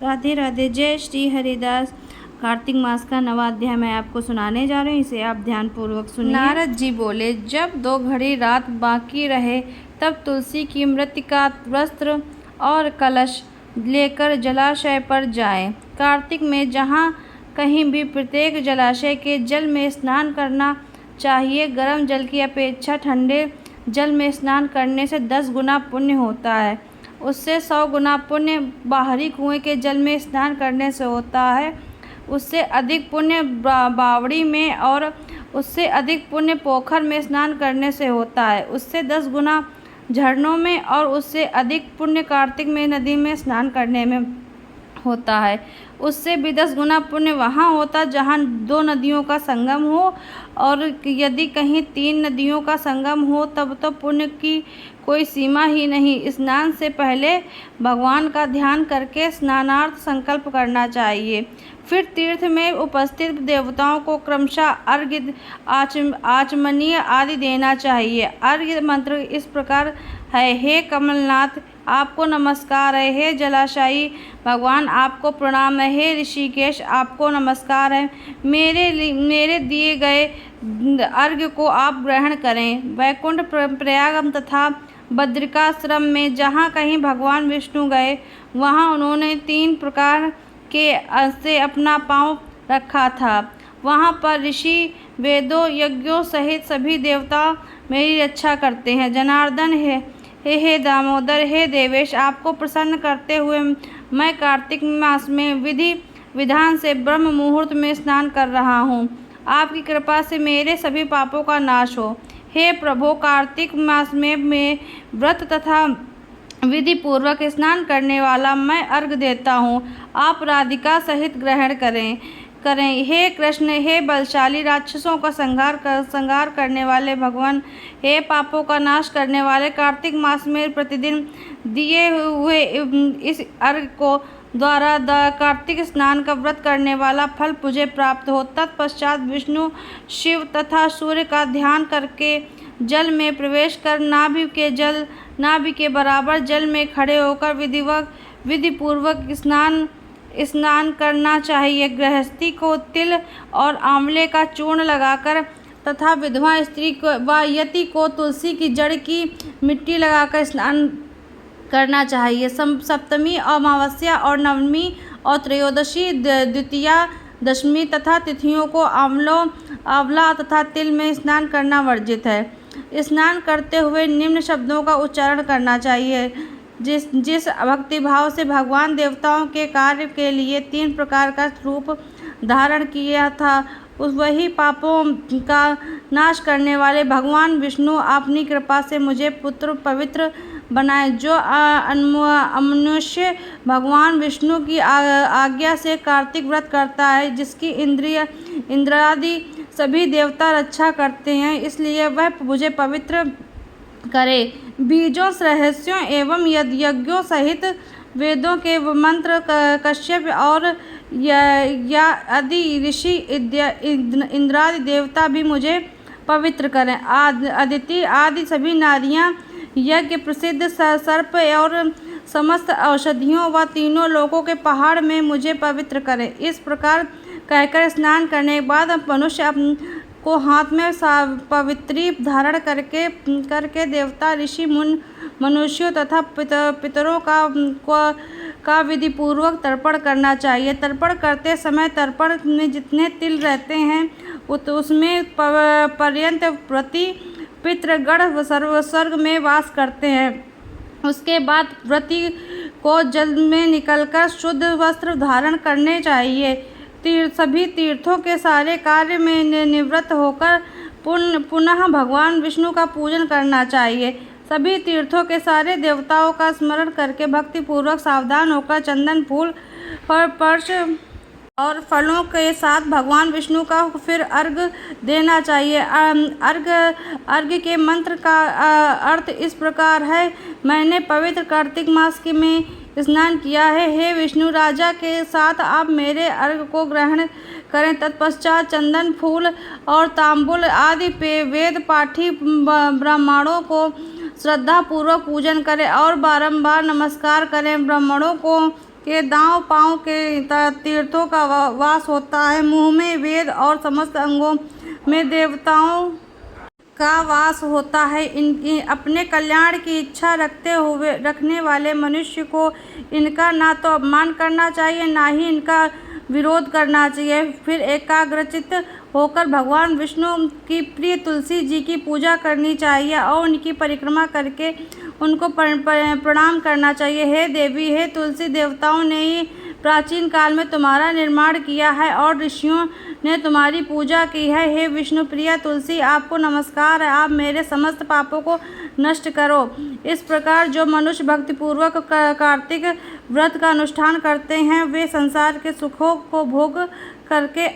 राधे राधे। जय श्री हरिदास। कार्तिक मास का नवा अध्याय मैं आपको सुनाने जा रही हूँ, इसे आप ध्यानपूर्वक सुनिए। नारद जी बोले, जब 2 घड़ी रात बाकी रहे तब तुलसी की मृत्तिका वस्त्र और कलश लेकर जलाशय पर जाएं। कार्तिक में जहाँ कहीं भी प्रत्येक जलाशय के जल में स्नान करना चाहिए। गर्म जल की अपेक्षा ठंडे जल में स्नान करने से 10 गुना पुण्य होता है। उससे 100 गुना पुण्य बाहरी कुएं के जल में स्नान करने से होता है। उससे अधिक पुण्य बावड़ी में और उससे अधिक पुण्य पोखर में स्नान करने से होता है। उससे 10 गुना झरनों में और उससे अधिक पुण्य कार्तिक में नदी में स्नान करने में होता है। उससे भी 10 गुना पुण्य वहाँ होता जहाँ 2 नदियों का संगम हो, और यदि कहीं 3 नदियों का संगम हो तब तो पुण्य की कोई सीमा ही नहीं। स्नान से पहले भगवान का ध्यान करके स्नानार्थ संकल्प करना चाहिए। फिर तीर्थ में उपस्थित देवताओं को क्रमशः अर्घ्य, आचमनीय आदि देना चाहिए। अर्घ्य मंत्र इस प्रकार है, हे कमलनाथ आपको नमस्कार है, हे जलाशायी भगवान आपको प्रणाम है, हे ऋषिकेश आपको नमस्कार है। मेरे दिए गए अर्घ्य को आप ग्रहण करें। वैकुंठ, प्रयाग तथा बद्रिकाश्रम में जहाँ कहीं भगवान विष्णु गए वहाँ उन्होंने 3 प्रकार के से अपना पाँव रखा था। वहाँ पर ऋषि वेदों यज्ञों सहित सभी देवता मेरी रक्षा करते हैं। जनार्दन हे दामोदर, हे देवेश आपको प्रसन्न करते हुए मैं कार्तिक मास में विधि विधान से ब्रह्म मुहूर्त में स्नान कर रहा हूँ। आपकी कृपा से मेरे सभी पापों का नाश हो। हे प्रभु, कार्तिक मास में व्रत तथा विधि पूर्वक स्नान करने वाला मैं अर्घ देता हूँ। आप राधिका सहित ग्रहण करें। हे कृष्ण, हे बलशाली राक्षसों का संहार करने वाले भगवान, हे पापों का नाश करने वाले, कार्तिक मास में प्रतिदिन दिए हुए इस अर्घ को द्वारा कार्तिक स्नान का व्रत करने वाला फल मुझे प्राप्त हो। तत्पश्चात विष्णु, शिव तथा सूर्य का ध्यान करके जल में प्रवेश कर नाभि के बराबर जल में खड़े होकर विधि पूर्वक स्नान करना चाहिए। गृहस्थी को तिल और आंवले का चूर्ण लगाकर तथा विधवा स्त्री को व यति को तुलसी की जड़ की मिट्टी लगाकर स्नान करना चाहिए। सप्तमी, अमावस्या और नवमी और त्रयोदशी, द्वितीया, दशमी तथा तिथियों को आंवला तथा तिल में स्नान करना वर्जित है। स्नान करते हुए निम्न शब्दों का उच्चारण करना चाहिए। जिस भक्तिभाव से भगवान देवताओं के कार्य के लिए 3 प्रकार का रूप धारण किया था, वही पापों का नाश करने वाले भगवान विष्णु अपनी कृपा से मुझे पुत्र पवित्र बनाए। जो अमनुष्य भगवान विष्णु की आज्ञा से कार्तिक व्रत करता है, जिसकी इंद्रादि सभी देवता रक्षा करते हैं, इसलिए वह मुझे पवित्र करे। बीजों, रहस्यों एवं यज्ञों सहित वेदों के मंत्र कश्यप और आदि ऋषि इंद्रादि देवता भी मुझे पवित्र करें। अदिति आदि सभी नारियां यज्ञ प्रसिद्ध सर्प और समस्त औषधियों व तीनों लोकों के पहाड़ में मुझे पवित्र करें। इस प्रकार कहकर स्नान करने के बाद मनुष्य को हाथ में पवित्री धारण करके देवता, ऋषि, मनुष्यों तथा पितरों का विधि पूर्वक तर्पण करना चाहिए। तर्पण करते समय तर्पण में जितने तिल रहते हैं उसमें पर्यंत प्रति पितृगण स्वर्ग में वास करते हैं। उसके बाद व्रती को जल में निकलकर शुद्ध वस्त्र धारण करने चाहिए। सभी तीर्थों के सारे कार्य में निवृत्त होकर पुनः भगवान विष्णु का पूजन करना चाहिए। सभी तीर्थों के सारे देवताओं का स्मरण करके भक्तिपूर्वक सावधान होकर चंदन, फूल, पर्श और फलों के साथ भगवान विष्णु का फिर अर्घ देना चाहिए। अर्घ के मंत्र का अर्थ इस प्रकार है, मैंने पवित्र कार्तिक मास में स्नान किया है, हे विष्णु राजा के साथ आप मेरे अर्घ को ग्रहण करें। तत्पश्चात चंदन, फूल और तांबुल आदि वेद पाठी ब्राह्मणों को श्रद्धापूर्वक पूजन करें और बारंबार नमस्कार करें। ब्राह्मणों को के दांव पांव के तीर्थों का वास होता है। मुंह में वेद और समस्त अंगों में देवताओं का वास होता है। इनकी अपने कल्याण की इच्छा रखने वाले मनुष्य को इनका ना तो अपमान करना चाहिए, ना ही इनका विरोध करना चाहिए। फिर एकाग्रचित्त होकर भगवान विष्णु की प्रिय तुलसी जी की पूजा करनी चाहिए और उनकी परिक्रमा करके उनको प्रणाम करना चाहिए। हे देवी, हे तुलसी, देवताओं ने ही प्राचीन काल में तुम्हारा निर्माण किया है और ऋषियों ने तुम्हारी पूजा की है। हे विष्णु प्रिया तुलसी, आपको नमस्कार है। आप मेरे समस्त पापों को नष्ट करो। इस प्रकार जो मनुष्य भक्तिपूर्वक कार्तिक व्रत का अनुष्ठान करते हैं वे संसार के सुखों को भोग करके